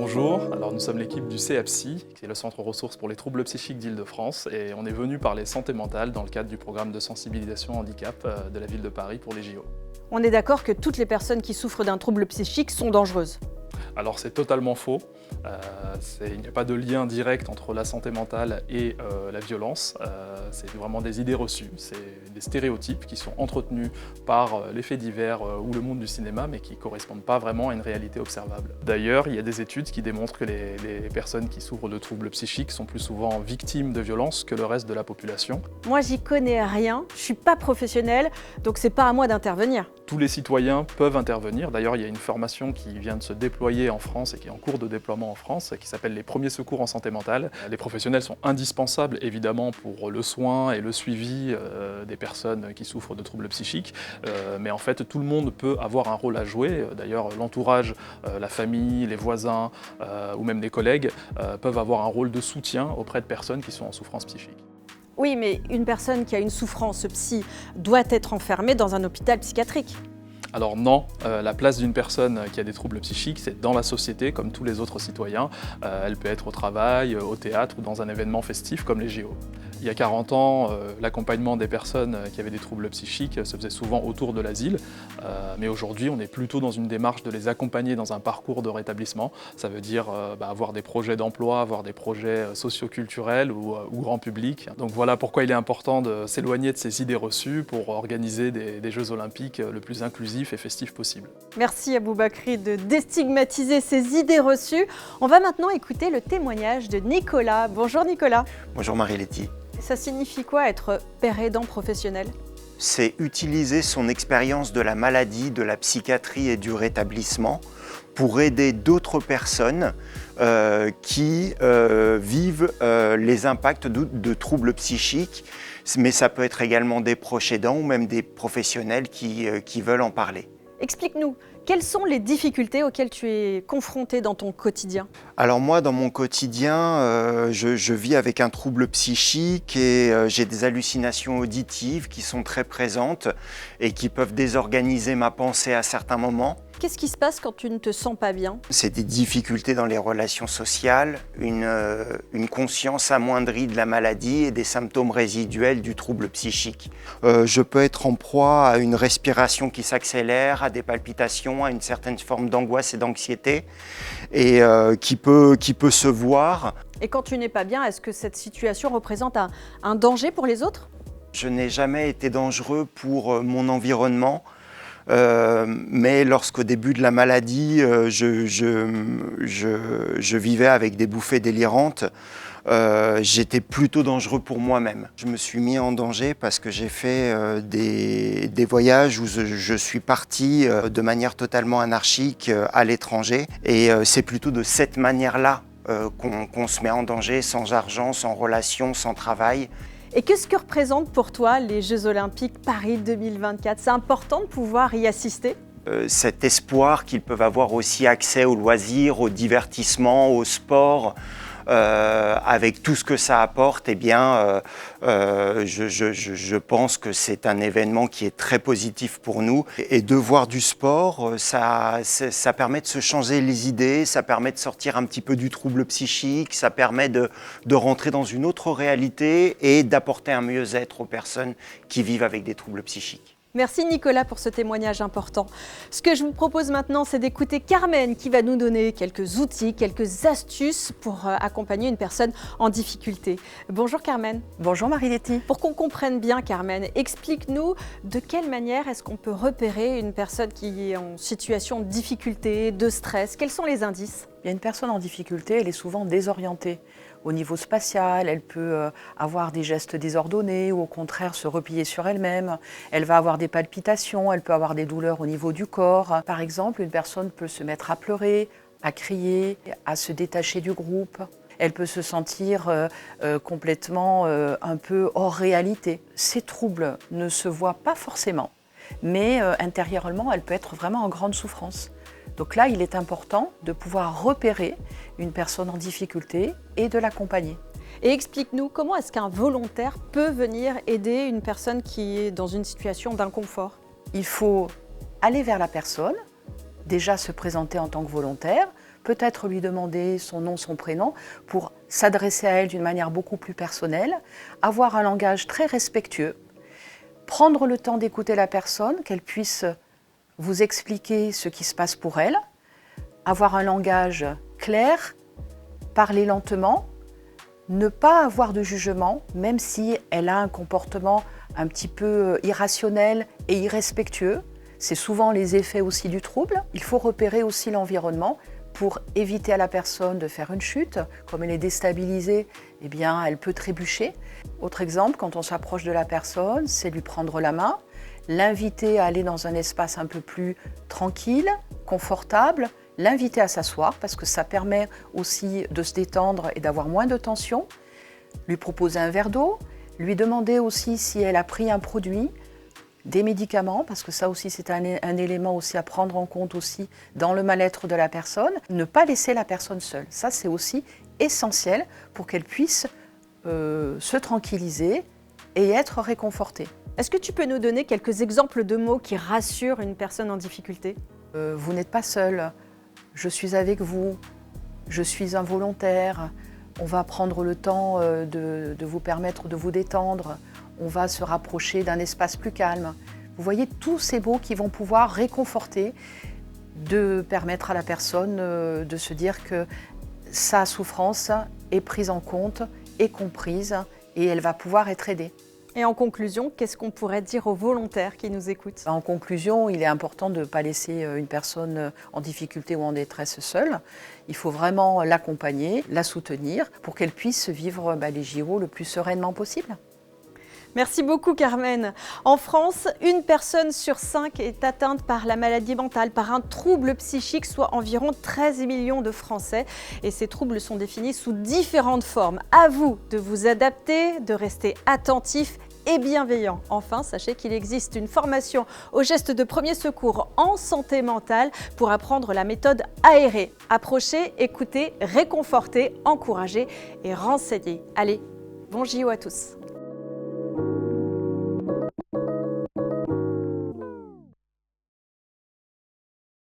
Bonjour, alors nous sommes l'équipe du CEAPSI, qui est le centre ressources pour les troubles psychiques d'Île-de-France, et on est venu parler santé mentale dans le cadre du programme de sensibilisation handicap de la ville de Paris pour les JO. On est d'accord que toutes les personnes qui souffrent d'un trouble psychique sont dangereuses. Alors c'est totalement faux, il n'y a pas de lien direct entre la santé mentale et la violence, c'est vraiment des idées reçues, c'est des stéréotypes qui sont entretenus par les faits divers ou le monde du cinéma, mais qui ne correspondent pas vraiment à une réalité observable. D'ailleurs, il y a des études qui démontrent que les personnes qui souffrent de troubles psychiques sont plus souvent victimes de violences que le reste de la population. Moi, j'y connais rien, je suis pas professionnelle, donc c'est pas à moi d'intervenir. Tous les citoyens peuvent intervenir. D'ailleurs, il y a une formation qui vient de se déployer en France et qui est en cours de déploiement en France, qui s'appelle les premiers secours en santé mentale. Les professionnels sont indispensables, évidemment, pour le soin et le suivi des personnes qui souffrent de troubles psychiques. Mais en fait, tout le monde peut avoir un rôle à jouer. D'ailleurs, l'entourage, la famille, les voisins ou même des collègues peuvent avoir un rôle de soutien auprès de personnes qui sont en souffrance psychique. Oui, mais une personne qui a une souffrance psy doit être enfermée dans un hôpital psychiatrique. Alors non, la place d'une personne qui a des troubles psychiques, c'est dans la société comme tous les autres citoyens. Elle peut être au travail, au théâtre ou dans un événement festif comme les JO. Il y a 40 ans, l'accompagnement des personnes qui avaient des troubles psychiques se faisait souvent autour de l'asile. Mais aujourd'hui, on est plutôt dans une démarche de les accompagner dans un parcours de rétablissement. Ça veut dire avoir des projets d'emploi, avoir des projets socio-culturels ou grand public. Donc voilà pourquoi il est important de s'éloigner de ces idées reçues pour organiser des Jeux Olympiques le plus inclusifs et festifs possible. Merci Aboubakri de déstigmatiser ces idées reçues. On va maintenant écouter le témoignage de Nicolas. Bonjour Nicolas. Bonjour Marie-Letty. Ça signifie quoi être père aidant professionnel ? C'est utiliser son expérience de la maladie, de la psychiatrie et du rétablissement pour aider d'autres personnes qui vivent les impacts de troubles psychiques, mais ça peut être également des proches aidants ou même des professionnels qui veulent en parler. Explique-nous, quelles sont les difficultés auxquelles tu es confronté dans ton quotidien ? Alors moi, dans mon quotidien, je vis avec un trouble psychique et j'ai des hallucinations auditives qui sont très présentes et qui peuvent désorganiser ma pensée à certains moments. Qu'est-ce qui se passe quand tu ne te sens pas bien ? C'est des difficultés dans les relations sociales, une conscience amoindrie de la maladie et des symptômes résiduels du trouble psychique. Je peux être en proie à une respiration qui s'accélère, à des palpitations, à une certaine forme d'angoisse et d'anxiété et qui peut se voir. Et quand tu n'es pas bien, est-ce que cette situation représente un danger pour les autres ? Je n'ai jamais été dangereux pour mon environnement. Mais lorsqu'au début de la maladie, je vivais avec des bouffées délirantes, j'étais plutôt dangereux pour moi-même. Je me suis mis en danger parce que j'ai fait des voyages où je suis parti de manière totalement anarchique à l'étranger. Et c'est plutôt de cette manière-là qu'on se met en danger, sans argent, sans relation, sans travail. Et qu'est-ce que représentent pour toi les Jeux Olympiques Paris 2024 ? C'est important de pouvoir y assister ? Cet espoir qu'ils peuvent avoir aussi accès aux loisirs, au divertissement, au sport, avec tout ce que ça apporte, eh bien, je pense que c'est un événement qui est très positif pour nous. Et de voir du sport, ça permet de se changer les idées, ça permet de sortir un petit peu du trouble psychique, ça permet de rentrer dans une autre réalité et d'apporter un mieux-être aux personnes qui vivent avec des troubles psychiques. Merci Nicolas pour ce témoignage important. Ce que je vous propose maintenant, c'est d'écouter Carmen qui va nous donner quelques outils, quelques astuces pour accompagner une personne en difficulté. Bonjour Carmen. Bonjour Marie-Letty. Pour qu'on comprenne bien Carmen, explique-nous de quelle manière est-ce qu'on peut repérer une personne qui est en situation de difficulté, de stress. Quels sont les indices ? Il y a une personne en difficulté, elle est souvent désorientée. Au niveau spatial, elle peut avoir des gestes désordonnés ou au contraire se replier sur elle-même. Elle va avoir des palpitations, elle peut avoir des douleurs au niveau du corps. Par exemple, une personne peut se mettre à pleurer, à crier, à se détacher du groupe. Elle peut se sentir complètement un peu hors réalité. Ces troubles ne se voient pas forcément, mais intérieurement, elle peut être vraiment en grande souffrance. Donc là, il est important de pouvoir repérer une personne en difficulté et de l'accompagner. Et explique-nous comment est-ce qu'un volontaire peut venir aider une personne qui est dans une situation d'inconfort ? Il faut aller vers la personne, déjà se présenter en tant que volontaire, peut-être lui demander son nom, son prénom, pour s'adresser à elle d'une manière beaucoup plus personnelle, avoir un langage très respectueux, prendre le temps d'écouter la personne, qu'elle puisse vous expliquer ce qui se passe pour elle, avoir un langage clair, parler lentement, ne pas avoir de jugement, même si elle a un comportement un petit peu irrationnel et irrespectueux. C'est souvent les effets aussi du trouble. Il faut repérer aussi l'environnement pour éviter à la personne de faire une chute. Comme elle est déstabilisée, eh bien, elle peut trébucher. Autre exemple, quand on s'approche de la personne, c'est lui prendre la main, l'inviter à aller dans un espace un peu plus tranquille, confortable, l'inviter à s'asseoir parce que ça permet aussi de se détendre et d'avoir moins de tension, lui proposer un verre d'eau, lui demander aussi si elle a pris un produit, des médicaments, parce que ça aussi c'est un élément aussi à prendre en compte aussi dans le mal-être de la personne. Ne pas laisser la personne seule, ça c'est aussi essentiel pour qu'elle puisse se tranquilliser et être réconfortée. Est-ce que tu peux nous donner quelques exemples de mots qui rassurent une personne en difficulté? Vous n'êtes pas seul, je suis avec vous, je suis un volontaire, on va prendre le temps de vous permettre de vous détendre, on va se rapprocher d'un espace plus calme. Vous voyez tous ces mots qui vont pouvoir réconforter, de permettre à la personne de se dire que sa souffrance est prise en compte, est comprise et elle va pouvoir être aidée. Et en conclusion, qu'est-ce qu'on pourrait dire aux volontaires qui nous écoutent? En conclusion, il est important de ne pas laisser une personne en difficulté ou en détresse seule. Il faut vraiment l'accompagner, la soutenir pour qu'elle puisse vivre les JO le plus sereinement possible. Merci beaucoup Carmen. En France, une personne sur 5 est atteinte par la maladie mentale, par un trouble psychique, soit environ 13 millions de Français. Et ces troubles sont définis sous différentes formes. À vous de vous adapter, de rester attentif et bienveillant. Enfin, sachez qu'il existe une formation aux gestes de premier secours en santé mentale pour apprendre la méthode aérée. Approchez, écoutez, réconfortez, encouragez et renseignez. Allez, bon JO à tous.